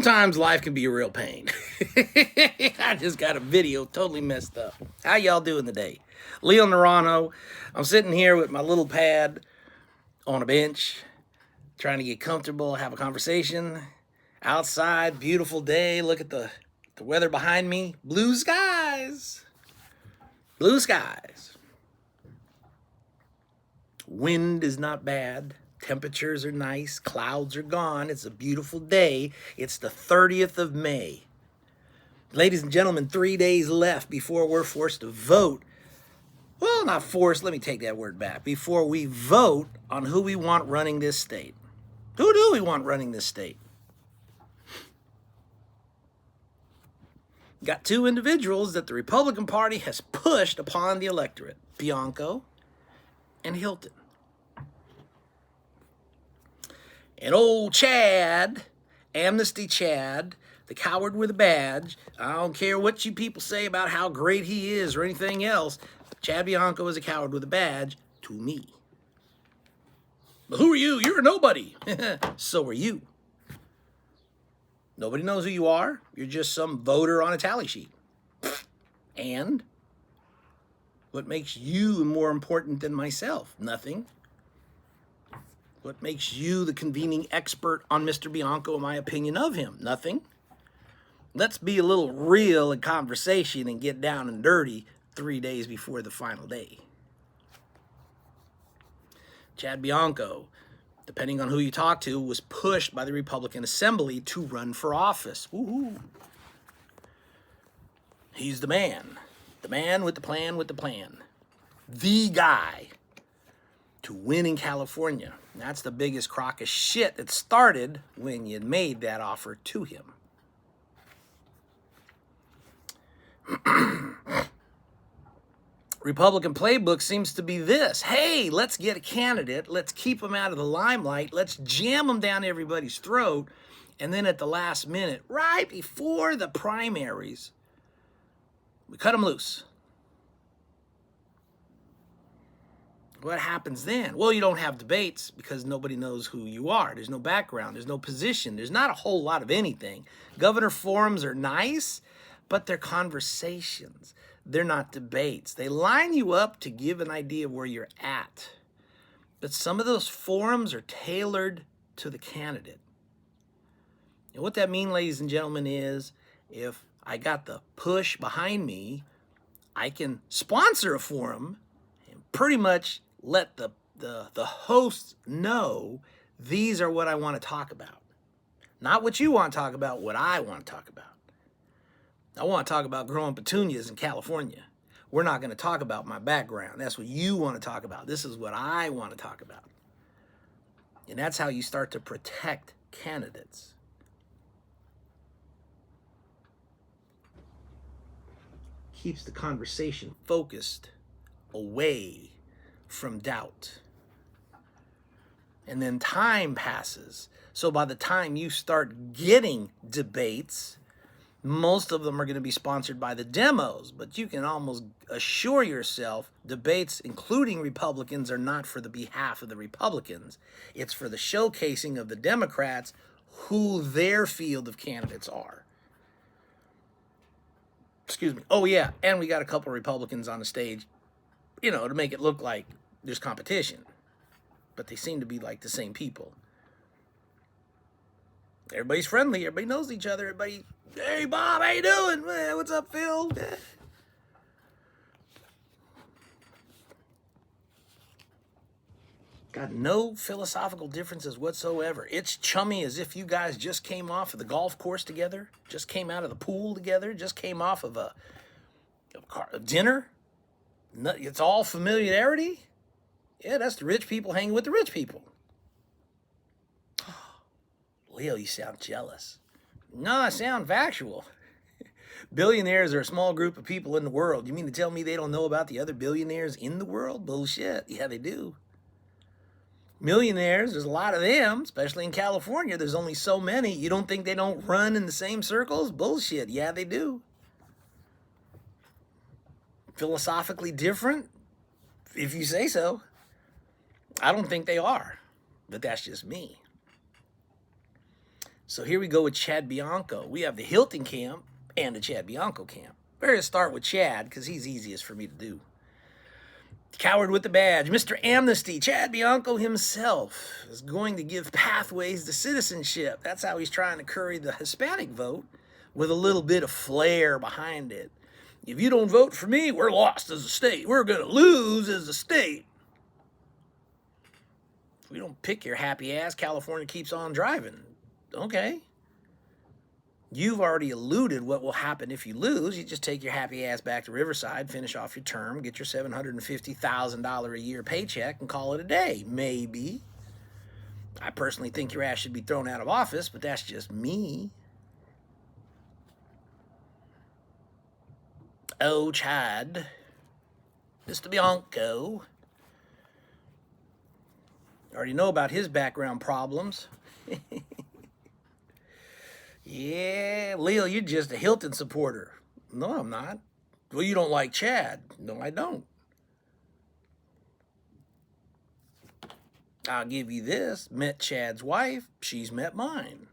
Sometimes life can be a real pain. I just got a video totally messed up. How y'all doing today? Leo Nerano. I'm sitting here with my little pad on a bench, trying to get comfortable, have a conversation. Outside, beautiful day. Look at the weather behind me. Blue skies. Blue skies. Wind is not bad. Temperatures are nice. Clouds are gone. It's a beautiful day. It's the 30th of May. Ladies and gentlemen, 3 days left before we're forced to vote. Well, not forced. Let me take that word back. Before we vote on who we want running this state. Who do we want running this state? Got two individuals that the Republican Party has pushed upon the electorate. Bianco and Hilton. And old Chad, Amnesty Chad, the coward with a badge, I don't care what you people say about how great he is or anything else, Chad Bianco is a coward with a badge to me. But who are you? You're a nobody. So are you. Nobody knows who you are. You're just some voter on a tally sheet. And what makes you more important than myself? Nothing. What makes you the convening expert on Mr. Bianco and my opinion of him? Nothing. Let's be a little real in conversation and get down and dirty 3 days before the final day. Chad Bianco, depending on who you talk to, was pushed by the Republican Assembly to run for office. Woo-hoo. He's the man. The man with the plan with the plan. The guy to win in California. That's the biggest crock of shit that started when you made that offer to him. Republican playbook seems to be this. Hey, let's get a candidate. Let's keep him out of the limelight. Let's jam him down everybody's throat. And then at the last minute, right before the primaries, we cut him loose. What happens then? Well, you don't have debates because nobody knows who you are. There's no background. There's no position. There's not a whole lot of anything. Governor forums are nice, but they're conversations. They're not debates. They line you up to give an idea of where you're at. But some of those forums are tailored to the candidate. And what that means, ladies and gentlemen, is if I got the push behind me, I can sponsor a forum and pretty much let the hosts know these are what I want to talk about. Not what you want to talk about, what I want to talk about. I want to talk about growing petunias in California. We're not going to talk about my background. That's what you want to talk about. This is what I want to talk about. And that's how you start to protect candidates. Keeps the conversation focused away from doubt. And then time passes. So by the time you start getting debates, most of them are going to be sponsored by the demos, but you can almost assure yourself debates, including Republicans, are not for the behalf of the Republicans. It's for the showcasing of the Democrats who their field of candidates are. Excuse me. Oh, yeah, and we got a couple of Republicans on the stage, to make it look like there's competition. But they seem to be like the same people. Everybody's friendly. Everybody knows each other. Everybody, hey, Bob, how you doing? What's up, Phil? Got no philosophical differences whatsoever. It's chummy as if you guys just came off of the golf course together, just came out of the pool together, just came off of a dinner. It's all familiarity. Yeah, that's the rich people hanging with the rich people. Leo, you sound jealous. No, I sound factual. Billionaires are a small group of people in the world. You mean to tell me they don't know about the other billionaires in the world? Bullshit. Yeah, they do. Millionaires, there's a lot of them, especially in California. There's only so many. You don't think they don't run in the same circles? Bullshit. Yeah, they do. Philosophically different? If you say so. I don't think they are, but that's just me. So here we go with Chad Bianco. We have the Hilton camp and the Chad Bianco camp. Better start with Chad because he's easiest for me to do. Coward with the badge, Mr. Amnesty, Chad Bianco himself is going to give pathways to citizenship. That's how he's trying to curry the Hispanic vote with a little bit of flair behind it. If you don't vote for me, we're lost as a state. We're going to lose as a state. If we don't pick your happy ass, California keeps on driving. Okay. You've already alluded what will happen if you lose. You just take your happy ass back to Riverside, finish off your term, get your $750,000 a year paycheck, and call it a day. Maybe. I personally think your ass should be thrown out of office, but that's just me. Oh, Chad. Mr. Bianco. Already know about his background problems. Yeah, Leo, you're just a Hilton supporter. No, I'm not. Well, you don't like Chad. No, I don't. I'll give you this. Met Chad's wife. She's met mine.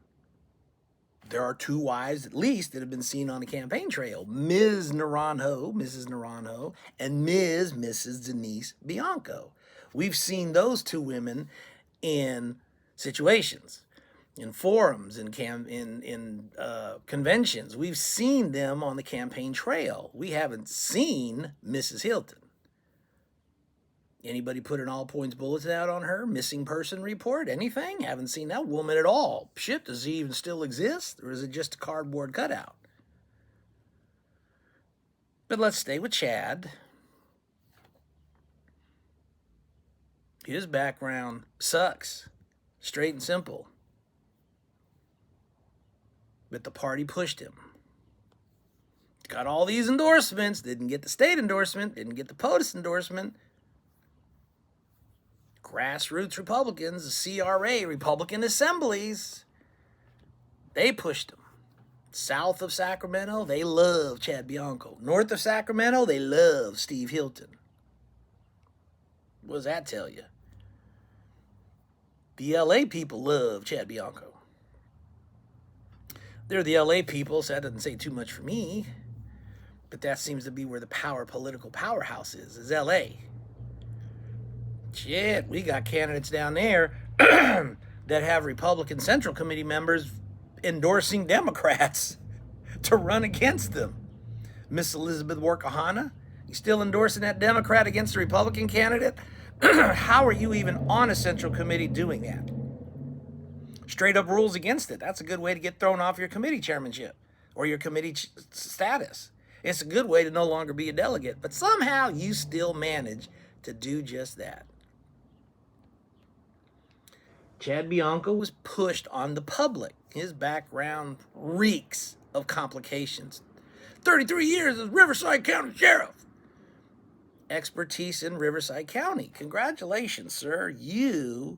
There are two wives, at least, that have been seen on the campaign trail. Ms. Naranjo, Mrs. Naranjo, and Mrs. Denise Bianco. We've seen those two women in situations, in forums, in conventions. We've seen them on the campaign trail. We haven't seen Mrs. Hilton. Anybody put an all points bulletin out on her? Missing person report? Anything? Haven't seen that woman at all. Shit, does he even still exist? Or is it just a cardboard cutout? But let's stay with Chad. His background sucks. Straight and simple. But the party pushed him. Got all these endorsements, didn't get the state endorsement, didn't get the POTUS endorsement. Grassroots Republicans, the CRA, Republican Assemblies, they pushed him. South of Sacramento, they love Chad Bianco. North of Sacramento, they love Steve Hilton. What does that tell you? The LA people love Chad Bianco. They're the LA people, so that doesn't say too much for me. But that seems to be where the political powerhouse is LA. Shit, we got candidates down there that have Republican Central Committee members endorsing Democrats to run against them. Miss Elizabeth Warkahana, you still endorsing that Democrat against the Republican candidate? How are you even on a Central Committee doing that? Straight up rules against it. That's a good way to get thrown off your committee chairmanship or your committee status. It's a good way to no longer be a delegate, but somehow you still manage to do just that. Chad Bianco was pushed on the public. His background reeks of complications. 33 years as Riverside County Sheriff. Expertise in Riverside County. Congratulations, sir. You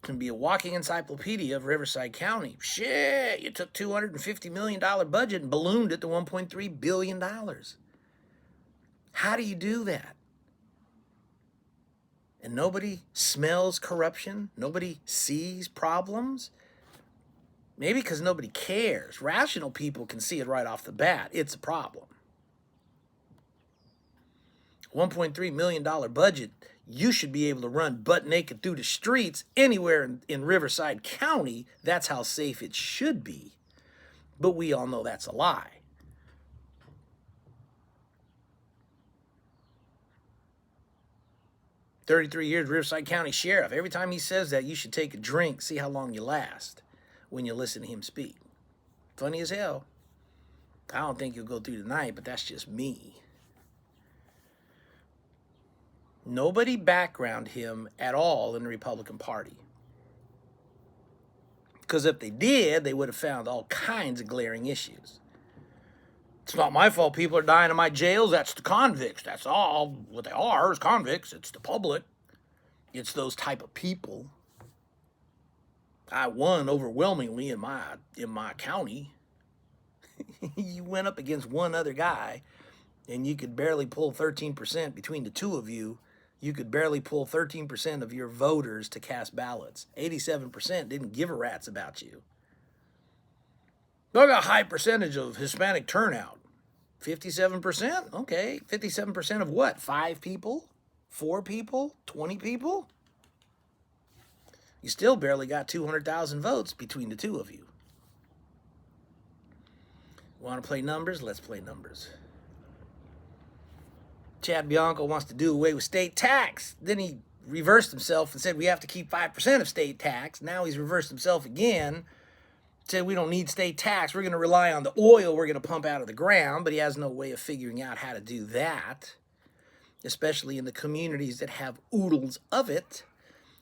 can be a walking encyclopedia of Riverside County. Shit, you took $250 million budget and ballooned it to $1.3 billion. How do you do that? And nobody smells corruption? Nobody sees problems? Maybe because nobody cares. Rational people can see it right off the bat. It's a problem. $1.3 million budget, you should be able to run butt naked through the streets anywhere in Riverside County. That's how safe it should be. But we all know that's a lie. "33 years Riverside County Sheriff." Every time he says that, you should take a drink, see how long you last when you listen to him speak. Funny as hell. I don't think you'll go through tonight, but that's just me. Nobody backgrounded him at all in the Republican Party. Because if they did, they would have found all kinds of glaring issues. It's not my fault people are dying in my jails. That's the convicts. That's all. What they are is convicts. It's the public. It's those type of people. I won overwhelmingly in my county. You went up against one other guy, and you could barely pull 13% between the two of you. You could barely pull 13% of your voters to cast ballots. 87% didn't give a rat's about you. I got a high percentage of Hispanic turnout. 57%? Okay. 57% of what? 5 people? 4 people? 20 people? You still barely got 200,000 votes between the two of you. Want to play numbers? Let's play numbers. Chad Bianco wants to do away with state tax. Then he reversed himself and said we have to keep 5% of state tax. Now he's reversed himself again. Said we don't need state tax. We're going to rely on the oil we're going to pump out of the ground, but he has no way of figuring out how to do that, especially in the communities that have oodles of it,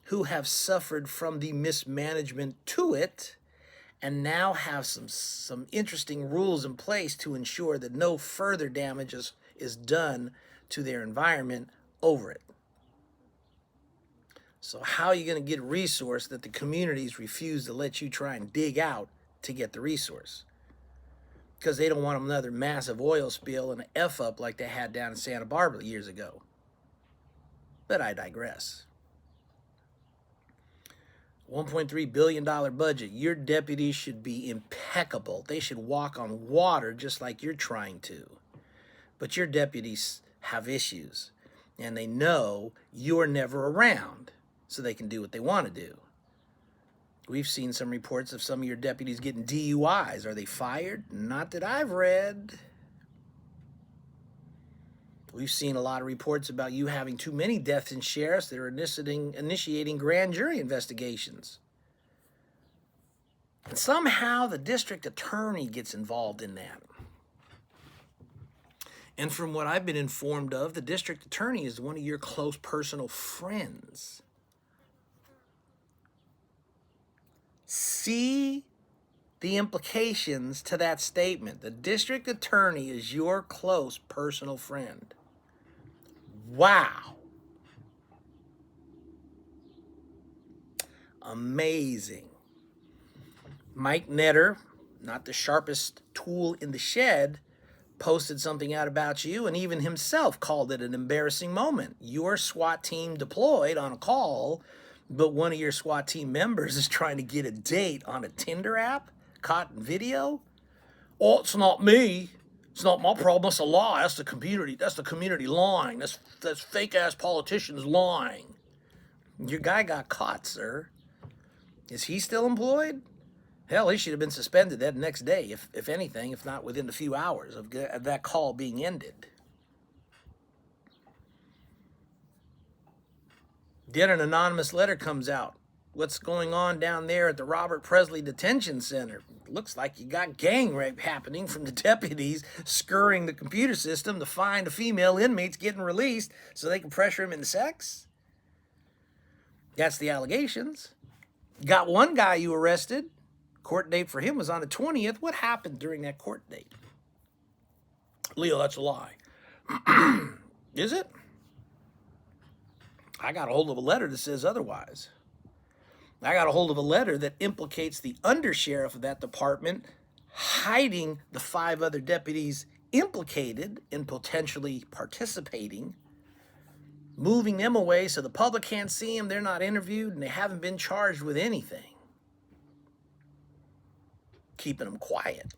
who have suffered from the mismanagement to it, and now have some interesting rules in place to ensure that no further damage is done to their environment over it. So how are you going to get a resource that the communities refuse to let you try and dig out to get the resource? Because they don't want another massive oil spill and an F-up like they had down in Santa Barbara years ago. But I digress. $1.3 billion budget. Your deputies should be impeccable. They should walk on water just like you're trying to. But your deputies have issues, and they know you're never around, so they can do what they want to do. We've seen some reports of some of your deputies getting DUIs. Are they fired? Not that I've read. We've seen a lot of reports about you having too many deaths in sheriffs that are initiating grand jury investigations. And somehow the district attorney gets involved in that. And from what I've been informed of, the district attorney is one of your close personal friends. See the implications to that statement. The district attorney is your close personal friend. Wow. Amazing. Mike Netter, not the sharpest tool in the shed, posted something out about you, and even himself called it an embarrassing moment. Your SWAT team deployed on a call, but one of your SWAT team members is trying to get a date on a Tinder app, caught in video. Oh, it's not me. It's not my problem. That's a lie. That's the community. That's the community lying. That's fake-ass politicians lying. Your guy got caught, sir. Is he still employed? Hell, he should have been suspended that next day, if anything, if not within a few hours of that call being ended. Then an anonymous letter comes out. What's going on down there at the Robert Presley Detention Center? Looks like you got gang rape happening from the deputies scurrying the computer system to find the female inmates getting released so they can pressure him into sex. That's the allegations. Got one guy you arrested. Court date for him was on the 20th. What happened during that court date? Leo, that's a lie. Is it? I got a hold of a letter that says otherwise. I got a hold of a letter that implicates the undersheriff of that department hiding the 5 other deputies implicated in potentially participating, moving them away so the public can't see them, they're not interviewed, and they haven't been charged with anything. Keeping them quiet.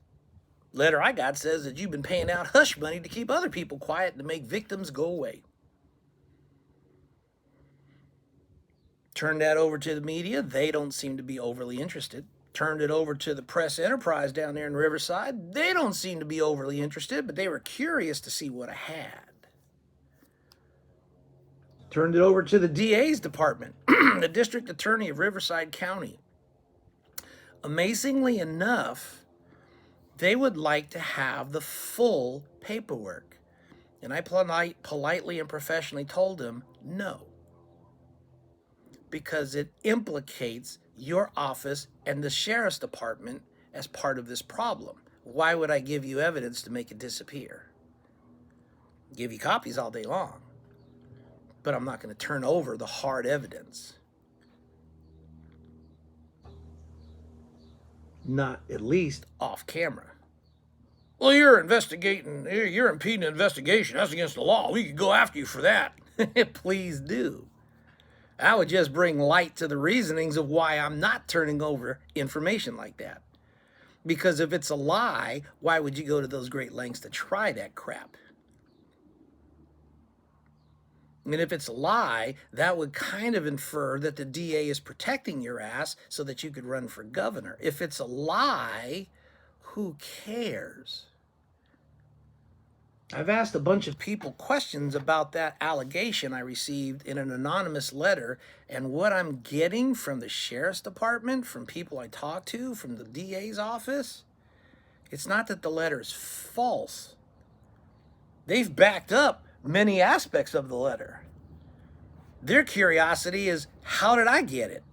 Letter I got says that you've been paying out hush money to keep other people quiet and to make victims go away. Turned that over to the media. They don't seem to be overly interested. Turned it over to the press enterprise down there in Riverside. They don't seem to be overly interested, but they were curious to see what I had. Turned it over to the DA's department, the district attorney of Riverside County. Amazingly enough, they would like to have the full paperwork. And I politely and professionally told them no. Because it implicates your office and the sheriff's department as part of this problem. Why would I give you evidence to make it disappear? Give you copies all day long. But I'm not going to turn over the hard evidence. Not at least off camera. Well, you're investigating, you're impeding an investigation. That's against the law. We could go after you for that. Please do. I would just bring light to the reasonings of why I'm not turning over information like that. Because if it's a lie, why would you go to those great lengths to try that crap? And if it's a lie, that would kind of infer that the DA is protecting your ass so that you could run for governor. If it's a lie, who cares? I've asked a bunch of people questions about that allegation I received in an anonymous letter, and what I'm getting from the sheriff's department, from people I talk to, from the DA's office, it's not that the letter is false. They've backed up many aspects of the letter. Their curiosity is, how did I get it?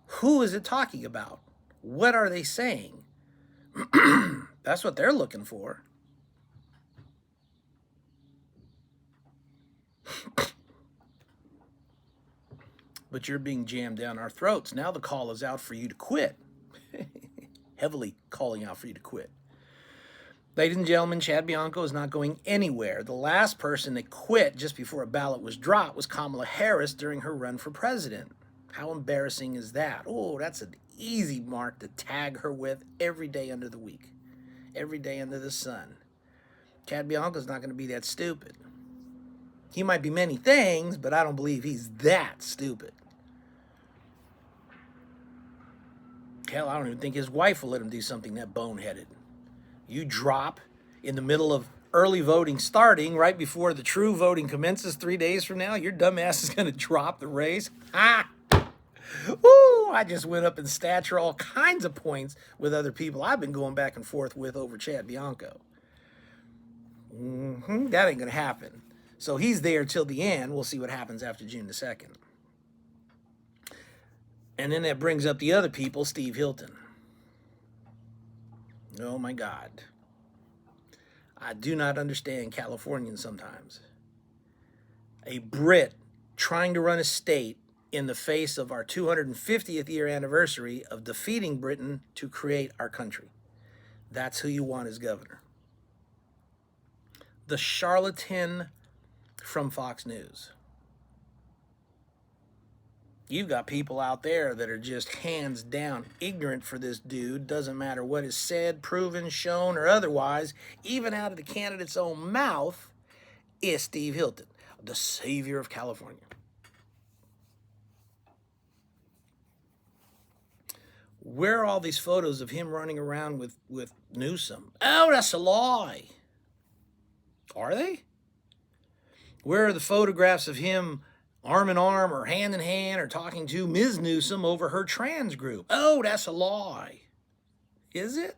Who is it talking about? What are they saying? That's what they're looking for. But you're being jammed down our throats. Now the call is out for you to quit. Heavily calling out for you to quit. Ladies and gentlemen, Chad Bianco is not going anywhere. The last person that quit just before a ballot was dropped was Kamala Harris during her run for president. How embarrassing is that? Oh, that's an easy mark to tag her with every day under the week. Every day under the sun. Chad Bianco's not going to be that stupid. He might be many things, but I don't believe he's that stupid. Hell, I don't even think his wife will let him do something that boneheaded. You drop in the middle of early voting starting, right before the true voting commences 3 days from now, your dumb ass is going to drop the race. Ha! Woo! I just went up in stature all kinds of points with other people I've been going back and forth with over Chad Bianco. That ain't going to happen. So he's there till the end. We'll see what happens after June the 2nd. And then that brings up the other people, Steve Hilton. Oh my God. I do not understand Californians sometimes. A Brit trying to run a state in the face of our 250th year anniversary of defeating Britain to create our country. That's who you want as governor. The charlatan from Fox News. You've got people out there that are just hands down ignorant for this dude. Doesn't matter what is said, proven, shown, or otherwise, even out of the candidate's own mouth, is Steve Hilton, the savior of California. Where are all these photos of him running around with Newsom? Oh, that's a lie. Are they? Where are the photographs of him arm in arm or hand in hand or talking to Ms. Newsom over her trans group? Oh, that's a lie. Is it?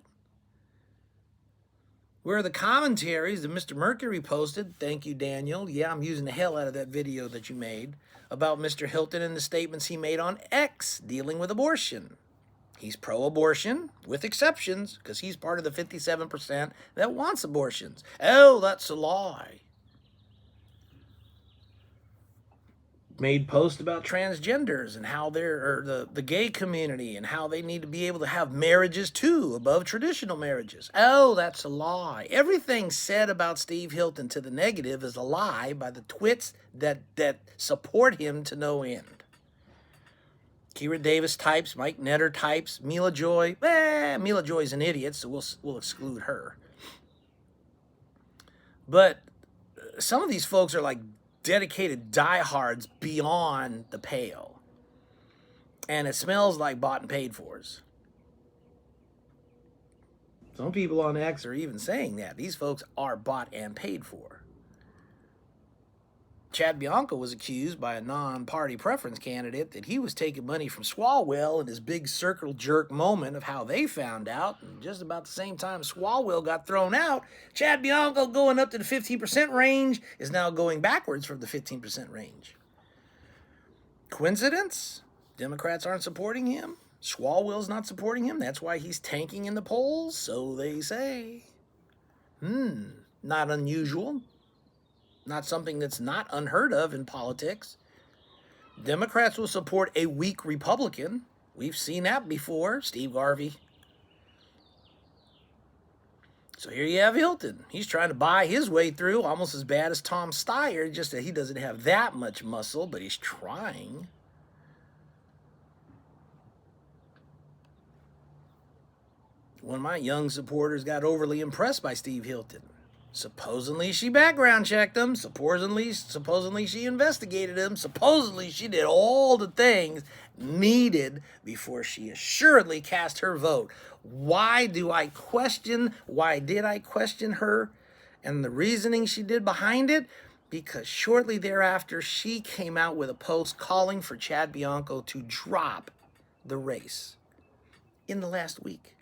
Where are the commentaries that Mr. Mercury posted? Thank you, Daniel. Yeah, I'm using the hell out of that video that you made about Mr. Hilton and the statements he made on X dealing with abortion. He's pro-abortion, with exceptions, because he's part of the 57% that wants abortions. Oh, that's a lie. Made posts about transgenders and how they're, or the gay community, and how they need to be able to have marriages too, above traditional marriages. Oh, that's a lie. Everything said about Steve Hilton to the negative is a lie by the twits that support him to no end. Kira Davis types, Mike Netter types, Mila Joy. Mila Joy's an idiot, so we'll exclude her. But some of these folks are like dedicated diehards beyond the pale. And it smells like bought and paid fors. Some people on X are even saying that. These folks are bought and paid for. Chad Bianco was accused by a non-party preference candidate that he was taking money from Swalwell in his big circle jerk moment of how they found out. And just about the same time Swalwell got thrown out, Chad Bianco, going up to the 15% range, is now going backwards from the 15% range. Coincidence? Democrats aren't supporting him. Swalwell's not supporting him. That's why he's tanking in the polls, so they say. Not unusual. Not something that's not unheard of in politics. Democrats will support a weak Republican. We've seen that before, Steve Garvey. So here you have Hilton. He's trying to buy his way through, almost as bad as Tom Steyer, just that he doesn't have that much muscle, but he's trying. One of my young supporters got overly impressed by Steve Hilton. Supposedly she background checked him. Supposedly she investigated him. Supposedly she did all the things needed before she assuredly cast her vote. Why did I question her and the reasoning she did behind it? Because shortly thereafter she came out with a post calling for Chad Bianco to drop the race in the last week.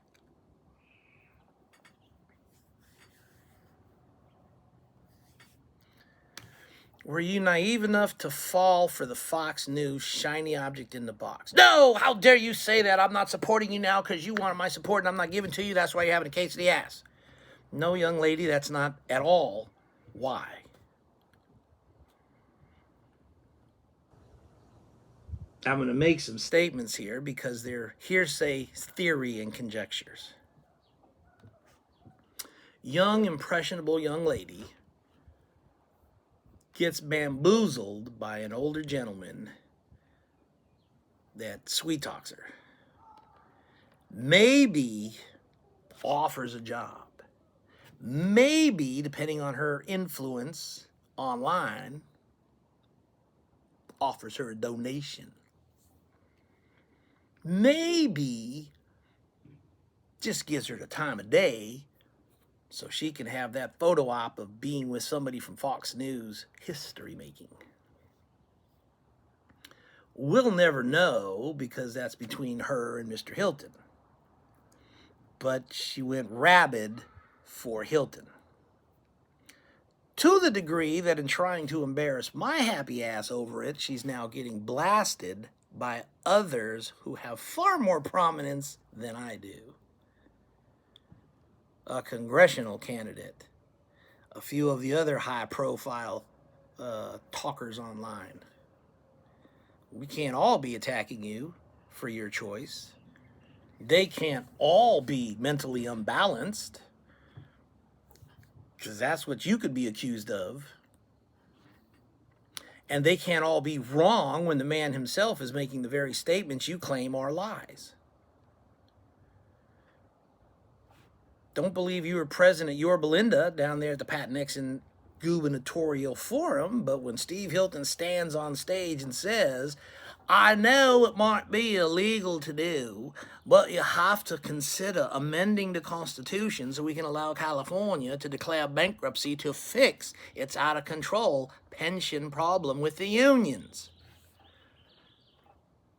Were you naive enough to fall for the Fox News shiny object in the box? No, how dare you say that? I'm not supporting you now because you wanted my support and I'm not giving to you. That's why you're having a case of the ass. No, young lady, that's not at all why. I'm going to make some statements here because they're hearsay theory and conjectures. Young, impressionable young lady gets bamboozled by an older gentleman that sweet talks her. Maybe offers a job. Maybe, depending on her influence online, offers her a donation. Maybe just gives her the time of day so she can have that photo op of being with somebody from Fox News history making. We'll never know because that's between her and Mr. Hilton. But she went rabid for Hilton. To the degree that in trying to embarrass my happy ass over it, she's now getting blasted by others who have far more prominence than I do. A congressional candidate, a few of the other high-profile talkers online. We can't all be attacking you for your choice. They can't all be mentally unbalanced, because that's what you could be accused of. And they can't all be wrong when the man himself is making the very statements you claim are lies. Don't believe you were present at Yorba Linda down there at the Pat Nixon gubernatorial forum, but when Steve Hilton stands on stage and says, I know it might be illegal to do, but you have to consider amending the Constitution so we can allow California to declare bankruptcy to fix its out-of-control pension problem with the unions.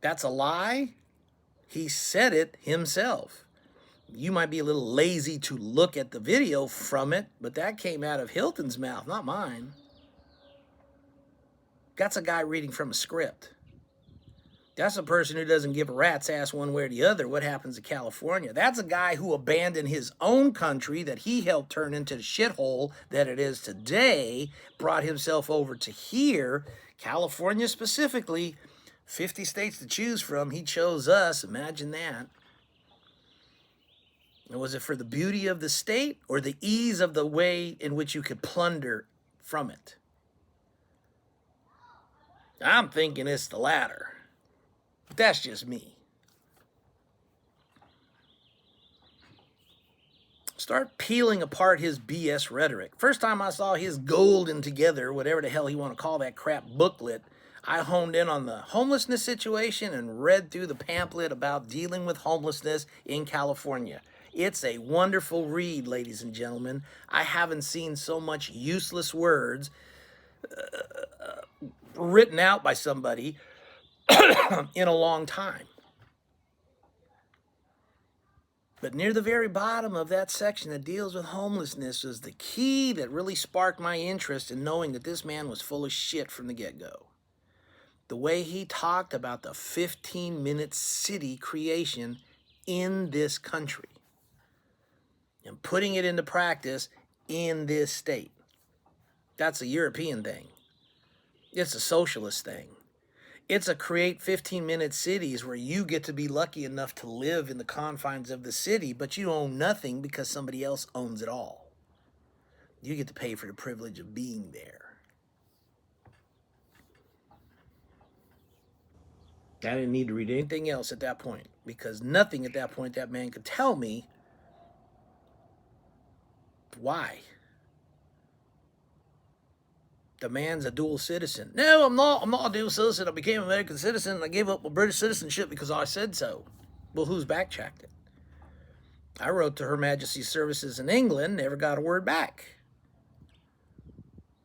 That's a lie? He said it himself. You might be a little lazy to look at the video from it, but that came out of Hilton's mouth, not mine. That's a guy reading from a script. That's a person who doesn't give a rat's ass one way or the other what happens to California. That's a guy who abandoned his own country that he helped turn into the shithole that it is today, brought himself over to here, California specifically, 50 states to choose from. He chose us. Imagine that. And was it for the beauty of the state or the ease of the way in which you could plunder from it? I'm thinking it's the latter. But that's just me. Start peeling apart his BS rhetoric. First time I saw his golden together, whatever the hell he want to call that crap booklet, I honed in on the homelessness situation and read through the pamphlet about dealing with homelessness in California. It's a wonderful read, ladies and gentlemen. I haven't seen so much useless words written out by somebody in a long time. But near the very bottom of that section that deals with homelessness was the key that really sparked my interest in knowing that this man was full of shit from the get-go. The way he talked about the 15-minute city creation in this country and putting it into practice in this state. That's a European thing. It's a socialist thing. It's a create 15-minute cities where you get to be lucky enough to live in the confines of the city, but you own nothing because somebody else owns it all. You get to pay for the privilege of being there. I didn't need to read anything else at that point because nothing at that point that man could tell me Why? The man's a dual citizen. No, I'm not. I'm not a dual citizen. I became an American citizen and I gave up my British citizenship because I said so. Well, who's backchecked it? I wrote to Her Majesty's Services in England, never got a word back.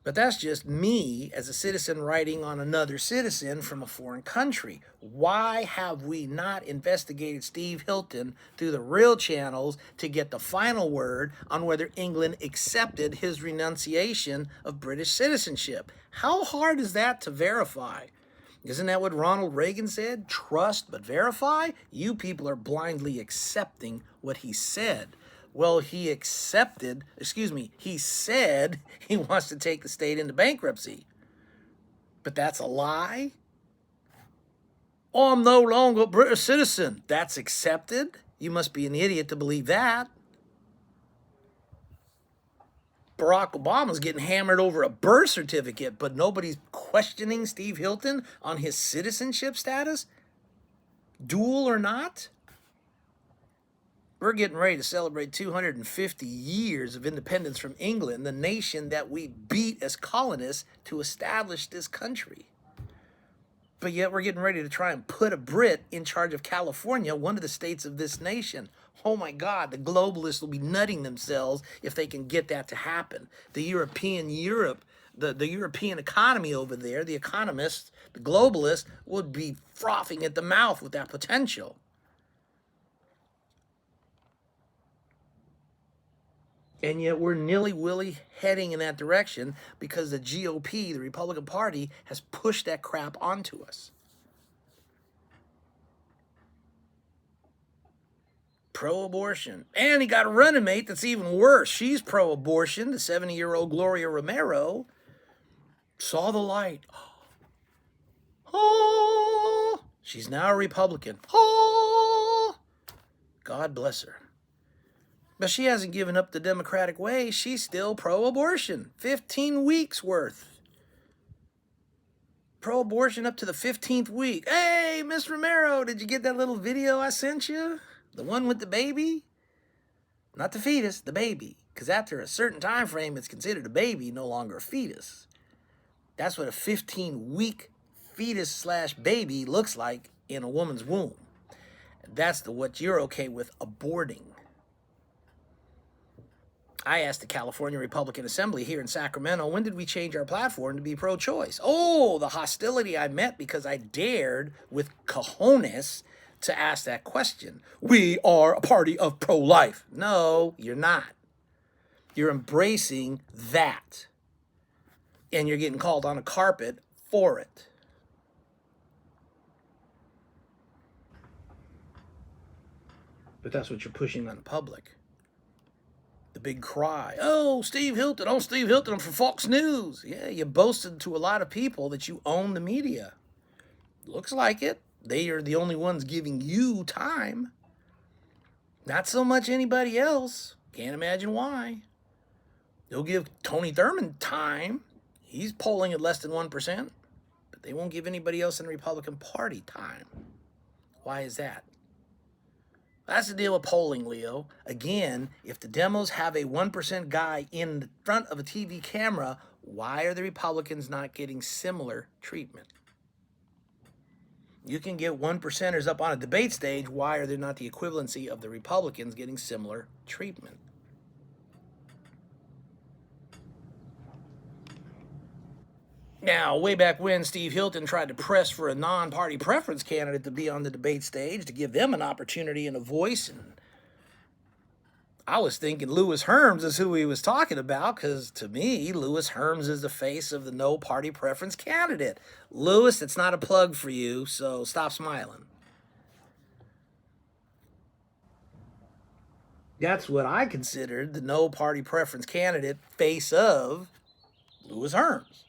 But that's just me as a citizen writing on another citizen from a foreign country. Why have we not investigated Steve Hilton through the real channels to get the final word on whether England accepted his renunciation of British citizenship? How hard is that to verify? Isn't that what Ronald Reagan said? Trust but verify? You people are blindly accepting what he said. Well, he said he wants to take the state into bankruptcy. But that's a lie? Oh, I'm no longer a British citizen. That's accepted? You must be an idiot to believe that. Barack Obama's getting hammered over a birth certificate, but nobody's questioning Steve Hilton on his citizenship status? Dual or not? We're getting ready to celebrate 250 years of independence from England, the nation that we beat as colonists to establish this country. But yet we're getting ready to try and put a Brit in charge of California, one of the states of this nation. Oh my God, the globalists will be nutting themselves if they can get that to happen. The European economy over there, the economists, the globalists, would be frothing at the mouth with that potential. And yet we're nilly-willy heading in that direction because the GOP, the Republican Party, has pushed that crap onto us. Pro-abortion. And he got a running mate that's even worse. She's pro-abortion. The 70-year-old Gloria Romero saw the light. Oh, she's now a Republican. Oh, God bless her. But she hasn't given up the Democratic way. She's still pro-abortion. 15 weeks worth. Pro-abortion up to the 15th week. Hey, Miss Romero, did you get that little video I sent you? The one with the baby? Not the fetus, the baby. Because after a certain time frame, it's considered a baby, no longer a fetus. That's what a 15-week fetus/baby looks like in a woman's womb. That's what you're okay with aborting. I asked the California Republican Assembly here in Sacramento, when did we change our platform to be pro-choice? Oh, the hostility I met because I dared with cojones to ask that question. We are a party of pro-life. No, you're not. You're embracing that. And you're getting called on a carpet for it. But that's what you're pushing on the public. The big cry, oh, Steve Hilton, I'm from Fox News. Yeah, you boasted to a lot of people that you own the media. Looks like it. They are the only ones giving you time. Not so much anybody else. Can't imagine why. They'll give Tony Thurmond time. He's polling at less than 1%. But they won't give anybody else in the Republican Party time. Why is that? That's the deal with polling, Leo. Again, if the demos have a 1% guy in the front of a TV camera, why are the Republicans not getting similar treatment? You can get 1%ers up on a debate stage. Why are they not the equivalency of the Republicans getting similar treatment? Now, way back when Steve Hilton tried to press for a non-party preference candidate to be on the debate stage to give them an opportunity and a voice, and I was thinking Lewis Herms is who he was talking about, because to me, Lewis Herms is the face of the no-party preference candidate. Lewis, it's not a plug for you, so stop smiling. That's what I considered the no-party preference candidate face of Lewis Herms.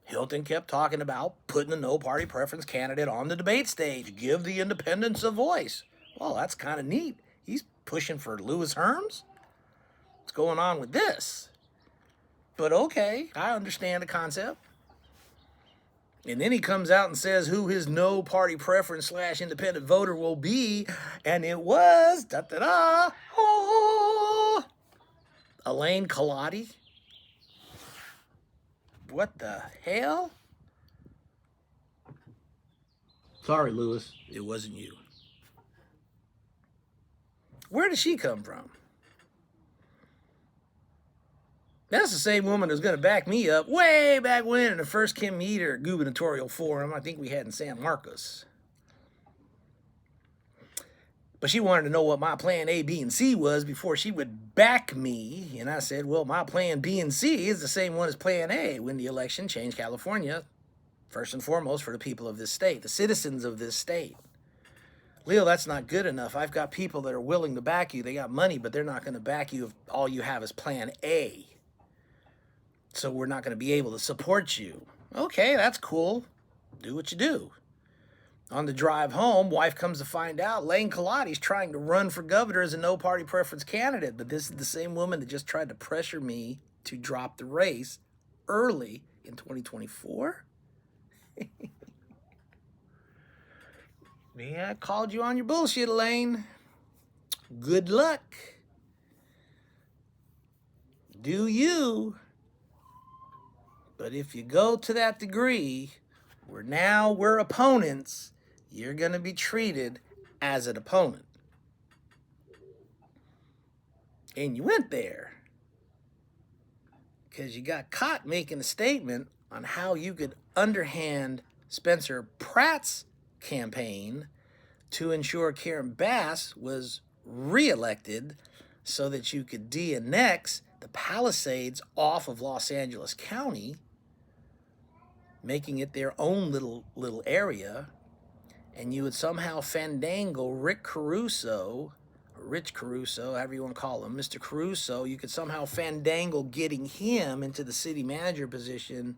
Hilton kept talking about putting the no-party preference candidate on the debate stage. Give the independents a voice. Well, that's kind of neat. He's pushing for Lewis Herms? What's going on with this? But okay, I understand the concept. And then he comes out and says who his no-party preference/independent voter will be. And it was, da-da-da, oh, Elaine Colati? What the hell? Sorry, Lewis, it wasn't you. Where did she come from? That's the same woman who's going to back me up way back when in the first Kim Meter gubernatorial forum I think we had in San Marcos. But she wanted to know what my plan A, B, and C was before she would back me. And I said, well, my plan B and C is the same one as plan A. Win the election, change California, first and foremost for the people of this state, the citizens of this state. Leo, that's not good enough. I've got people that are willing to back you. They got money, but they're not going to back you if all you have is plan A. So we're not going to be able to support you. Okay, that's cool. Do what you do. On the drive home, wife comes to find out Elaine Colati's trying to run for governor as a no-party preference candidate, but this is the same woman that just tried to pressure me to drop the race early in 2024. Yeah, I called you on your bullshit, Elaine. Good luck. Do you? But if you go to that degree where now we're opponents, you're going to be treated as an opponent. And you went there because you got caught making a statement on how you could underhand Spencer Pratt's campaign to ensure Karen Bass was reelected so that you could de-annex the Palisades off of Los Angeles County, making it their own little area, and you would somehow fandangle Rich Caruso, however you want to call him, Mr. Caruso, you could somehow fandangle getting him into the city manager position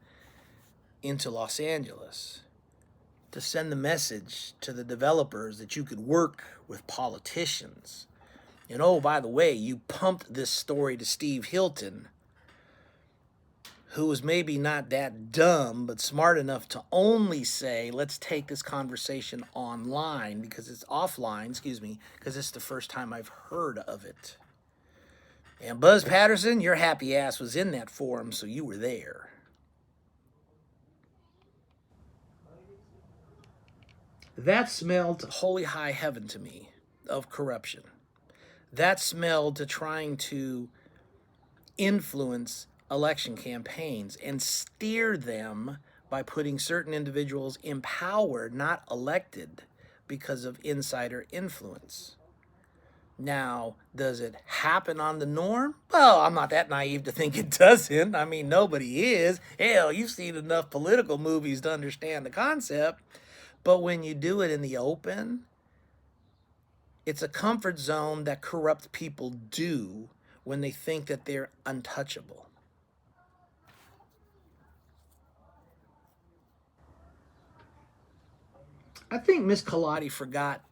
into Los Angeles to send the message to the developers that you could work with politicians. And oh, by the way, you pumped this story to Steve Hilton, who was maybe not that dumb, but smart enough to only say, let's take this conversation online, because it's the first time I've heard of it. And Buzz Patterson, your happy ass was in that forum, so you were there. That smelled holy high heaven to me of corruption. That smelled to trying to influence election campaigns and steer them by putting certain individuals in power, not elected, because of insider influence. Now, does it happen on the norm? Well, I'm not that naive to think it doesn't. I mean, nobody is. Hell, you've seen enough political movies to understand the concept. But when you do it in the open, it's a comfort zone that corrupt people do when they think that they're untouchable. I think Miss Colati forgot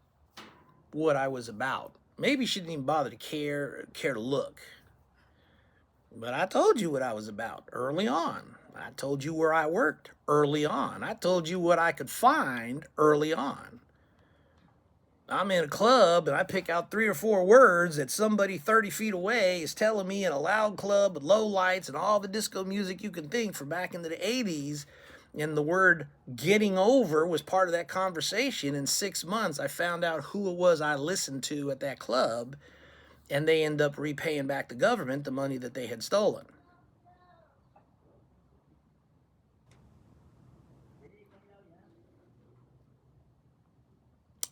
what I was about. Maybe she didn't even bother to care to look. But I told you what I was about early on. I told you where I worked early on. I told you what I could find early on. I'm in a club and I pick out 3 or 4 words that somebody 30 feet away is telling me in a loud club with low lights and all the disco music you can think from back into the 80s. And the word getting over was part of that conversation. In 6 months, I found out who it was I listened to at that club, and they end up repaying back the government the money that they had stolen.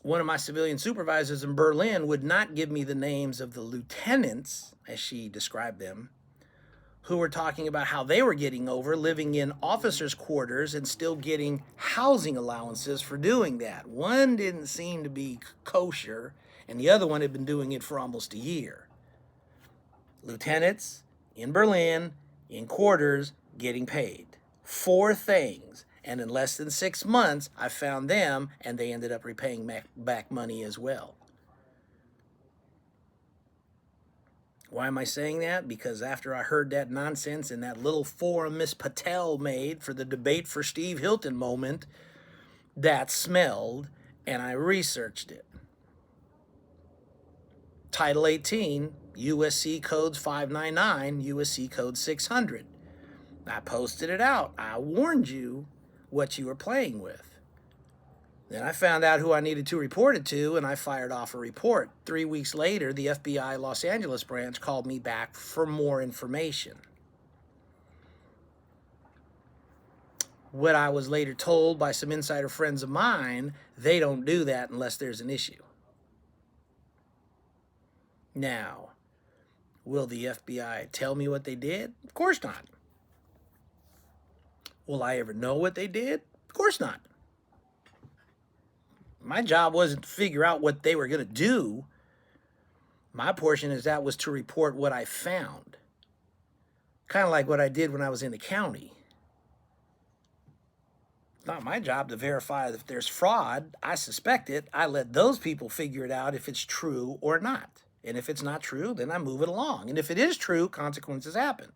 One of my civilian supervisors in Berlin would not give me the names of the lieutenants, as she described them, who were talking about how they were getting over living in officers' quarters and still getting housing allowances for doing that. One didn't seem to be kosher, and the other one had been doing it for almost a year. Lieutenants in Berlin, in quarters, getting paid. 4 things. And in less than 6 months, I found them, and they ended up repaying back money as well. Why am I saying that? Because after I heard that nonsense in that little forum Miss Patel made for the debate for Steve Hilton moment, that smelled, and I researched it. Title 18, USC codes 599, USC code 600. I posted it out. I warned you what you were playing with. Then I found out who I needed to report it to, and I fired off a report. 3 weeks later, the FBI Los Angeles branch called me back for more information. What I was later told by some insider friends of mine, they don't do that unless there's an issue. Now, will the FBI tell me what they did? Of course not. Will I ever know what they did? Of course not. My job wasn't to figure out what they were going to do. My portion is that was to report what I found. Kind of like what I did when I was in the county. It's not my job to verify if there's fraud. I suspect it. I let those people figure it out if it's true or not. And if it's not true, then I move it along. And if it is true, consequences happen.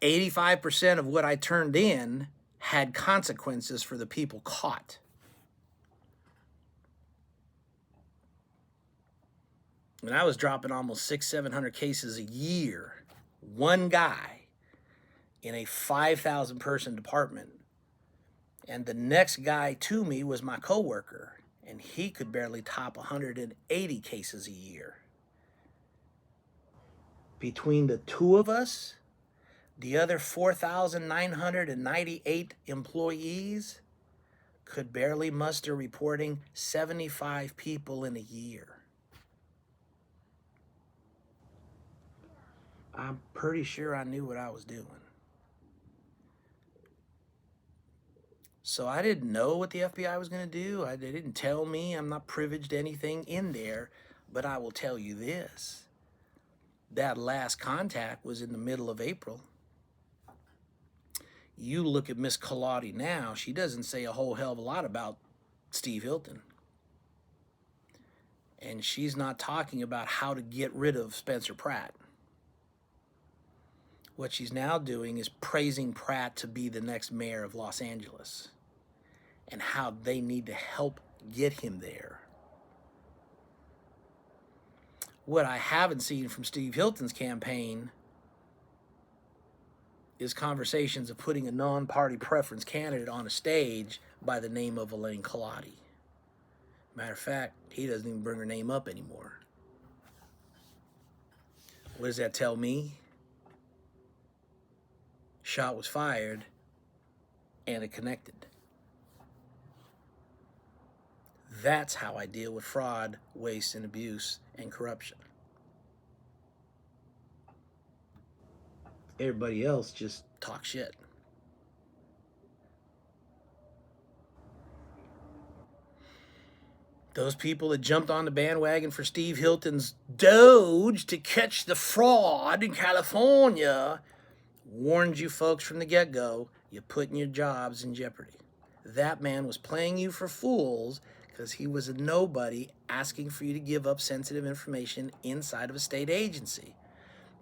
85% of what I turned in had consequences for the people caught. And I was dropping almost 600-700 cases a year. One guy in a 5,000 person department. And the next guy to me was my coworker, and he could barely top 180 cases a year. Between the two of us, the other 4,998 employees could barely muster reporting 75 people in a year. I'm pretty sure I knew what I was doing. So I didn't know what the FBI was going to do. They didn't tell me. I'm not privileged to anything in there. But I will tell you this. That last contact was in the middle of April. You look at Miss Colautti now, she doesn't say a whole hell of a lot about Steve Hilton. And she's not talking about how to get rid of Spencer Pratt. What she's now doing is praising Pratt to be the next mayor of Los Angeles and how they need to help get him there. What I haven't seen from Steve Hilton's campaign is conversations of putting a non-party preference candidate on a stage by the name of Elaine Colautti. Matter of fact, he doesn't even bring her name up anymore. What does that tell me? Shot was fired, and it connected. That's how I deal with fraud, waste, and abuse, and corruption. Everybody else just talk shit. Those people that jumped on the bandwagon for Steve Hilton's Doge to catch the fraud in California warned you folks from the get-go, you're putting your jobs in jeopardy. That man was playing you for fools because he was a nobody asking for you to give up sensitive information inside of a state agency.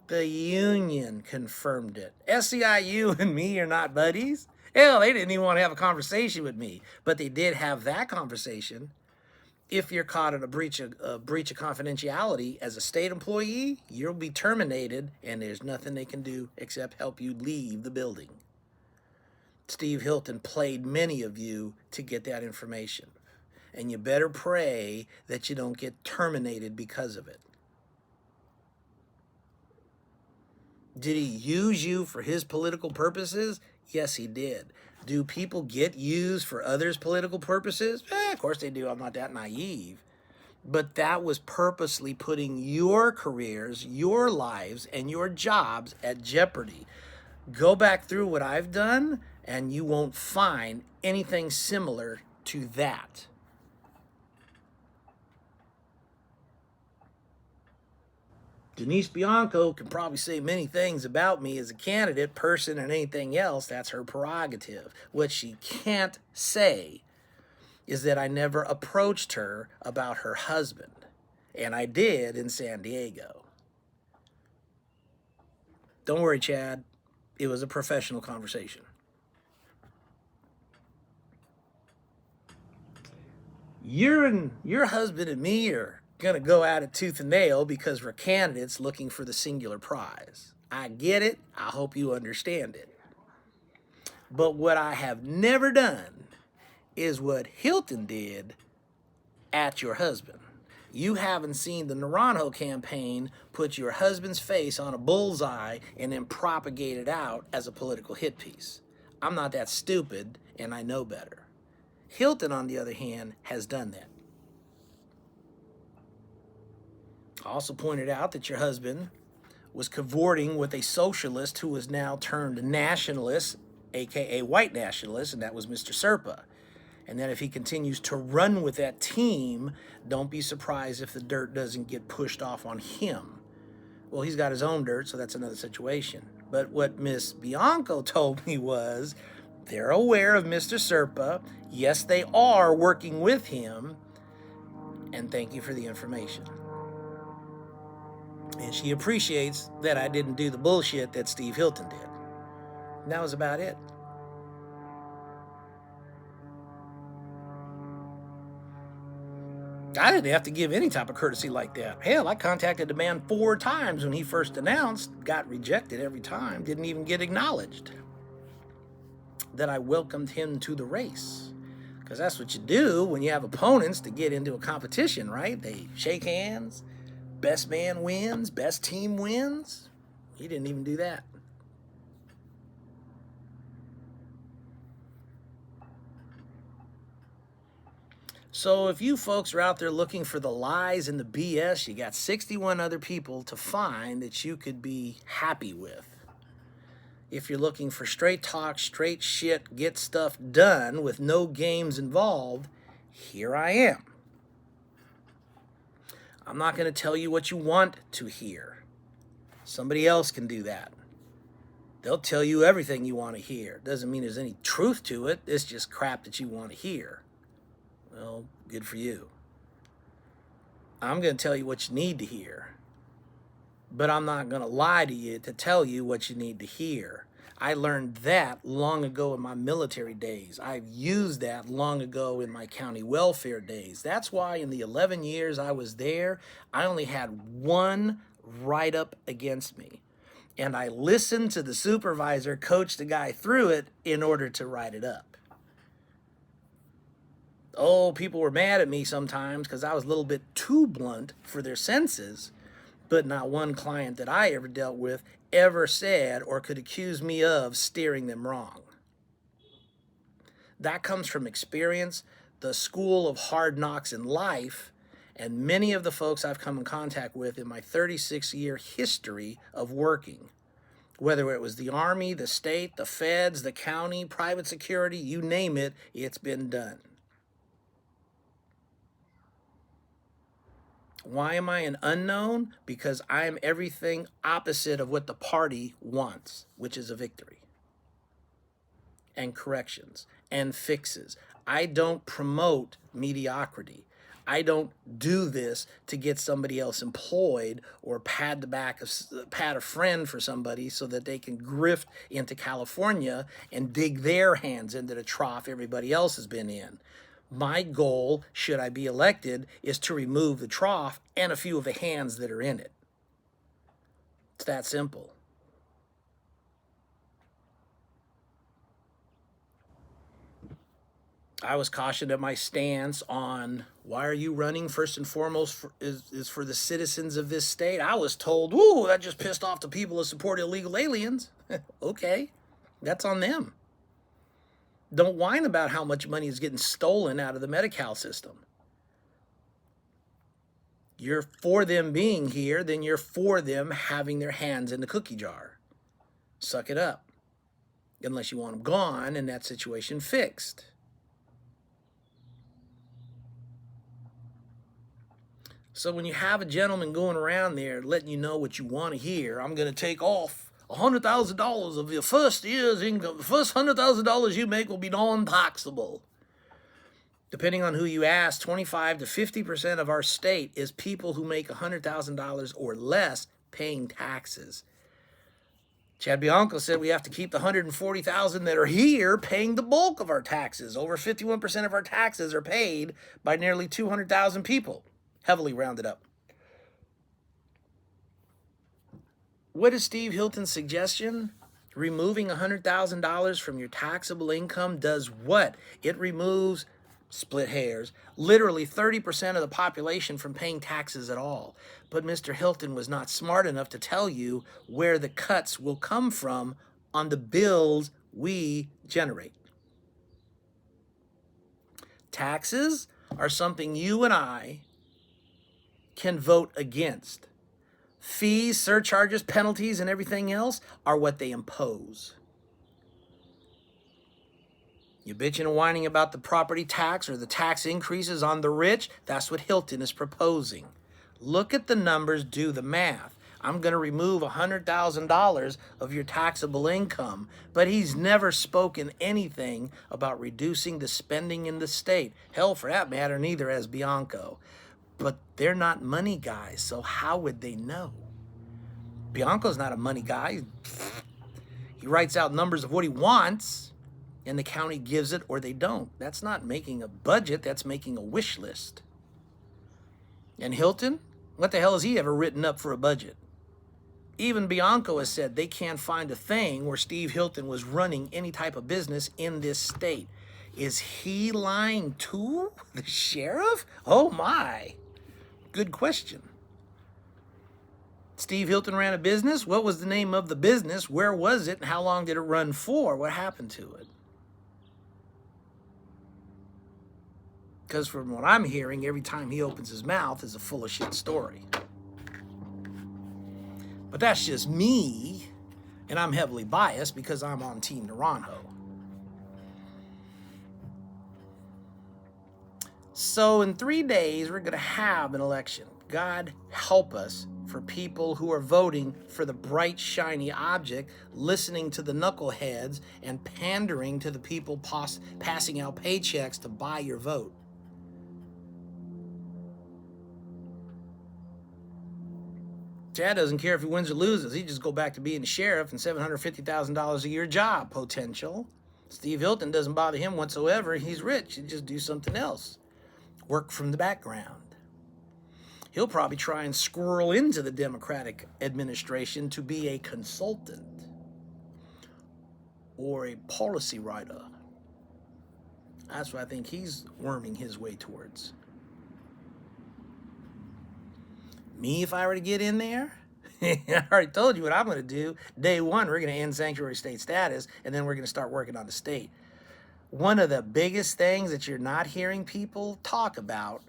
The union confirmed it. SEIU and me are not buddies. Hell, they didn't even want to have a conversation with me, but they did have that conversation. If you're caught in a breach of confidentiality as a state employee, you'll be terminated, and there's nothing they can do except help you leave the building. Steve Hilton played many of you to get that information, and you better pray that you don't get terminated because of it. Did he use you for his political purposes? Yes, he did. Do people get used for others' political purposes? Of course they do. I'm not that naive. But that was purposely putting your careers, your lives, and your jobs at jeopardy. Go back through what I've done, and you won't find anything similar to that. Denise Bianco can probably say many things about me as a candidate, person, and anything else. That's her prerogative. What she can't say is that I never approached her about her husband. And I did in San Diego. Don't worry, Chad. It was a professional conversation. Your husband and me are going to go at it tooth and nail because we're candidates looking for the singular prize. I get it. I hope you understand it. But what I have never done is what Hilton did at your husband. You haven't seen the Naranjo campaign put your husband's face on a bullseye and then propagate it out as a political hit piece. I'm not that stupid, and I know better. Hilton, on the other hand, has done that. I also pointed out that your husband was cavorting with a socialist who was now turned nationalist, aka white nationalist, and that was Mr. Serpa. And that if he continues to run with that team, don't be surprised if the dirt doesn't get pushed off on him. Well, he's got his own dirt, so that's another situation. But what Miss Bianco told me was they're aware of Mr. Serpa. Yes, they are working with him. And thank you for the information. And she appreciates that I didn't do the bullshit that Steve Hilton did. And that was about it. I didn't have to give any type of courtesy like that. Hell, I contacted the man 4 times when he first announced, got rejected every time, didn't even get acknowledged that I welcomed him to the race. Because that's what you do when you have opponents to get into a competition, right? They shake hands, best man wins, best team wins. He didn't even do that. So if you folks are out there looking for the lies and the BS, you got 61 other people to find that you could be happy with. If you're looking for straight talk, straight shit, get stuff done with no games involved, here I am. I'm not going to tell you what you want to hear. Somebody else can do that. They'll tell you everything you want to hear. Doesn't mean there's any truth to it. It's just crap that you want to hear. Well, good for you. I'm going to tell you what you need to hear. But I'm not going to lie to you to tell you what you need to hear. I learned that long ago in my military days. I've used that long ago in my county welfare days. That's why in the 11 years I was there, I only had one write-up against me. And I listened to the supervisor coach the guy through it in order to write it up. Oh, people were mad at me sometimes because I was a little bit too blunt for their senses, but not one client that I ever dealt with ever said or could accuse me of steering them wrong. That comes from experience, the school of hard knocks in life, and many of the folks I've come in contact with in my 36-year history of working. Whether it was the Army, the state, the feds, the county, private security, you name it, it's been done. Why am I an unknown? Because I am everything opposite of what the party wants, which is a victory and corrections and fixes. I don't promote mediocrity. I don't do this to get somebody else employed or pat a friend for somebody so that they can grift into California and dig their hands into the trough everybody else has been in. My goal, should I be elected, is to remove the trough and a few of the hands that are in it. It's that simple. I was cautioned at my stance on why are you running first and foremost is for the citizens of this state. I was told, ooh, that just pissed off the people who support illegal aliens. Okay, that's on them. Don't whine about how much money is getting stolen out of the Medi-Cal system. You're for them being here, then you're for them having their hands in the cookie jar. Suck it up. Unless you want them gone and that situation fixed. So when you have a gentleman going around there letting you know what you want to hear, I'm going to take off $100,000 of your first year's income. The first $100,000 you make will be non-taxable. Depending on who you ask, 25 to 50% of our state is people who make $100,000 or less paying taxes. Chad Bianco said we have to keep the 140,000 that are here paying the bulk of our taxes. Over 51% of our taxes are paid by nearly 200,000 people. heavily rounded up. What is Steve Hilton's suggestion? Removing $100,000 from your taxable income does what? It removes, split hairs, literally 30% of the population from paying taxes at all. But Mr. Hilton was not smart enough to tell you where the cuts will come from on the bills we generate. Taxes are something you and I can vote against. Fees, surcharges, penalties, and everything else are what they impose. You bitching and whining about the property tax or the tax increases on the rich? That's what Hilton is proposing. Look at the numbers, do the math. I'm going to remove $100,000 of your taxable income, but he's never spoken anything about reducing the spending in the state. Hell, for that matter, neither has Bianco. But they're not money guys, so how would they know? Bianco's not a money guy. He writes out numbers of what he wants, and the county gives it or they don't. That's not making a budget, that's making a wish list. And Hilton, what the hell has he ever written up for a budget? Even Bianco has said they can't find a thing where Steve Hilton was running any type of business in this state. Is he lying to the sheriff? Oh my. Good question. Steve Hilton ran a business. What was the name of the business? Where was it? And how long did it run for? What happened to it? Because from what I'm hearing, every time he opens his mouth is a full of shit story. But that's just me, and I'm heavily biased because I'm on Team Naranjo. So in 3 days, we're going to have an election. God help us for people who are voting for the bright, shiny object, listening to the knuckleheads, and pandering to the people passing out paychecks to buy your vote. Chad doesn't care if he wins or loses. He just go back to being a sheriff and $750,000 a year job potential. Steve Hilton doesn't bother him whatsoever. He's rich. He'd just do something else. Work from the background. He'll probably try and squirrel into the Democratic administration to be a consultant or a policy writer. That's what I think he's worming his way towards. Me, if I were to get in there, I already told you what I'm going to do. Day one, we're going to end sanctuary state status, and then we're going to start working on the state. One of the biggest things that you're not hearing people talk about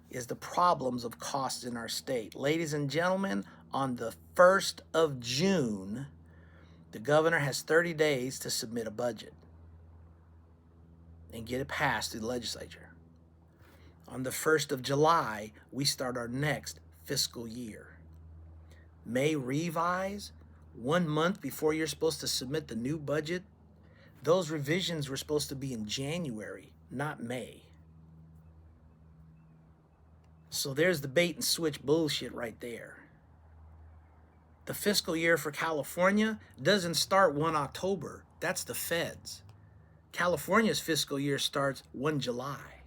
is the problems of costs in our state. Ladies and gentlemen, on the 1st of June, the governor has 30 days to submit a budget and get it passed through the legislature. On the 1st of July, we start our next fiscal year. May revise 1 month before you're supposed to submit the new budget. Those revisions were supposed to be in January, not May. So there's the bait and switch bullshit right there. The fiscal year for California doesn't start 1 October. That's the feds. California's fiscal year starts 1 July.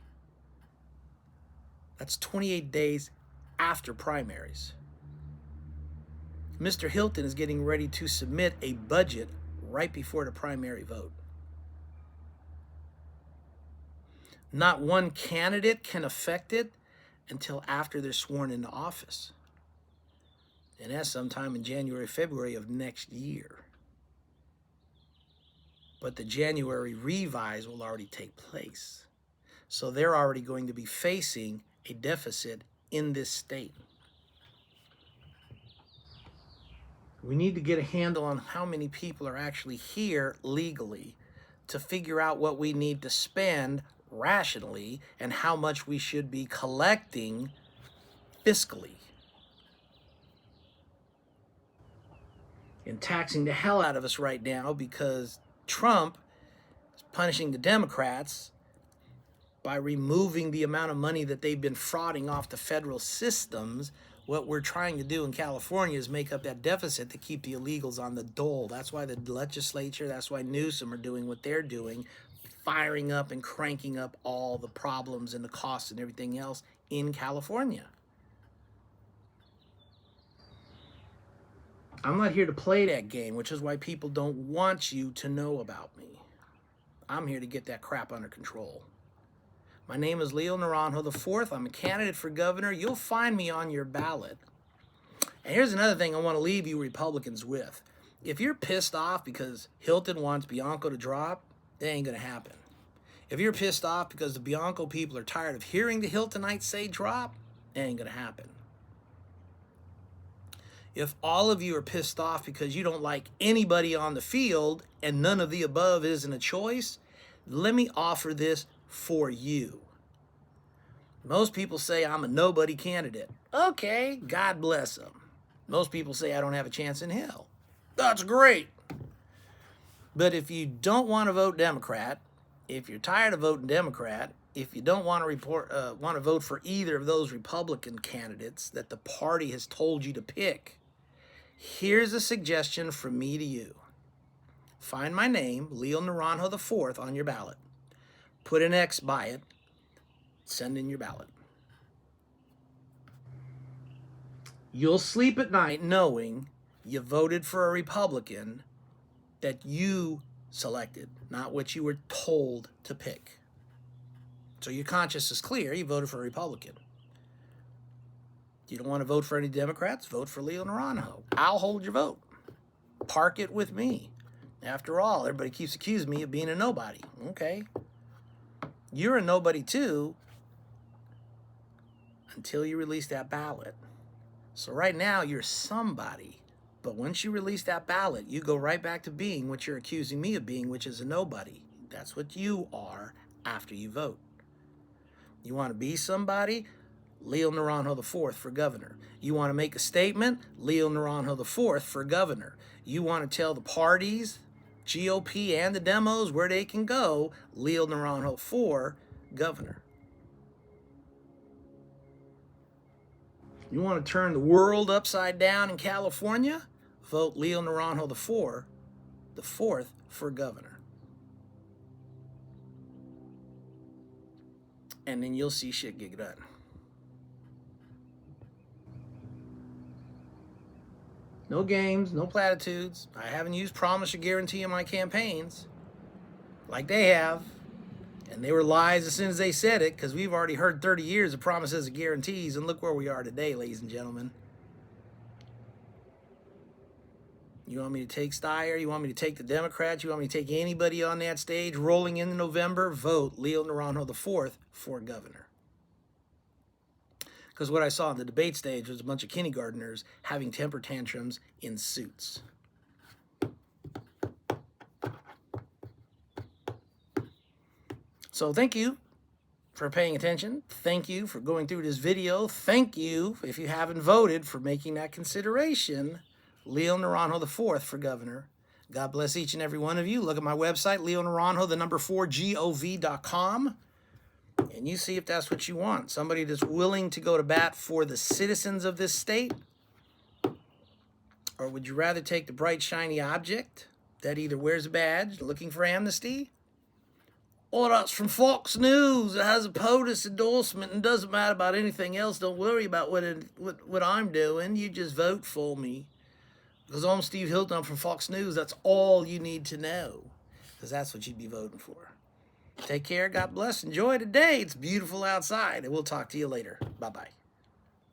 That's 28 days after primaries. Mr. Hilton is getting ready to submit a budget right before the primary vote. Not one candidate can affect it until after they're sworn into office. And that's sometime in January, February of next year. But the January revise will already take place. So they're already going to be facing a deficit in this state. We need to get a handle on how many people are actually here legally to figure out what we need to spend rationally and how much we should be collecting fiscally. And taxing the hell out of us right now because Trump is punishing the Democrats by removing the amount of money that they've been frauding off the federal systems. What we're trying to do in California is make up that deficit to keep the illegals on the dole. That's why the legislature, that's why Newsom are doing what they're doing, firing up and cranking up all the problems and the costs and everything else in California. I'm not here to play that game, which is why people don't want you to know about me. I'm here to get that crap under control. My name is Leo Naranjo IV. I'm a candidate for governor. You'll find me on your ballot. And here's another thing I want to leave you Republicans with. If you're pissed off because Hilton wants Bianco to drop, it ain't going to happen. If you're pissed off because the Bianco people are tired of hearing the Hiltonites say drop, it ain't going to happen. If all of you are pissed off because you don't like anybody on the field and none of the above isn't a choice, let me offer this for you. Most people say I'm a nobody candidate. Okay, God bless them. Most people say I don't have a chance in hell. That's great. But if you don't want to vote Democrat, if you're tired of voting Democrat, if you don't want to vote for either of those Republican candidates that the party has told you to pick, here's a suggestion from me to you. Find my name, Leo Naranjo IV, on your ballot. Put an X by it. Send in your ballot. You'll sleep at night knowing you voted for a Republican that you selected, not what you were told to pick. So your conscience is clear. You voted for a Republican. You don't want to vote for any Democrats? Vote for Leo Naranjo. I'll hold your vote. Park it with me. After all, everybody keeps accusing me of being a nobody. Okay. You're a nobody too until you release that ballot. So right now, you're somebody. But once you release that ballot, you go right back to being what you're accusing me of being, which is a nobody. That's what you are after you vote. You want to be somebody? Leo Naranjo IV for governor. You want to make a statement? Leo Naranjo IV for governor. You want to tell the parties, GOP and the demos where they can go? Leo Naranjo IV, governor. You want to turn the world upside down in California? Vote Leo Naranjo IV, the fourth, for governor. And then you'll see shit get done. No games, no platitudes. I haven't used promise or guarantee in my campaigns like they have. And they were lies as soon as they said it, because we've already heard 30 years of promises and guarantees, and look where we are today, ladies and gentlemen. You want me to take Steyer? You want me to take the Democrats? You want me to take anybody on that stage rolling into November? Vote Leo Naranjo IV for governor. Because what I saw on the debate stage was a bunch of kindergartners having temper tantrums in suits. So thank you for paying attention. Thank you for going through this video. Thank you, if you haven't voted, for making that consideration. Leo Naranjo IV for governor. God bless each and every one of you. Look at my website, leonaranjo4gov.com, and you see if that's what you want. Somebody that's willing to go to bat for the citizens of this state? Or would you rather take the bright, shiny object that either wears a badge looking for amnesty, or that's from Fox News. It has a POTUS endorsement and doesn't matter about anything else. Don't worry about what I'm doing. You just vote for me. Because I'm Steve Hilton. I'm from Fox News. That's all you need to know. Because that's what you'd be voting for. Take care. God bless. Enjoy today. It's beautiful outside. And we'll talk to you later. Bye-bye.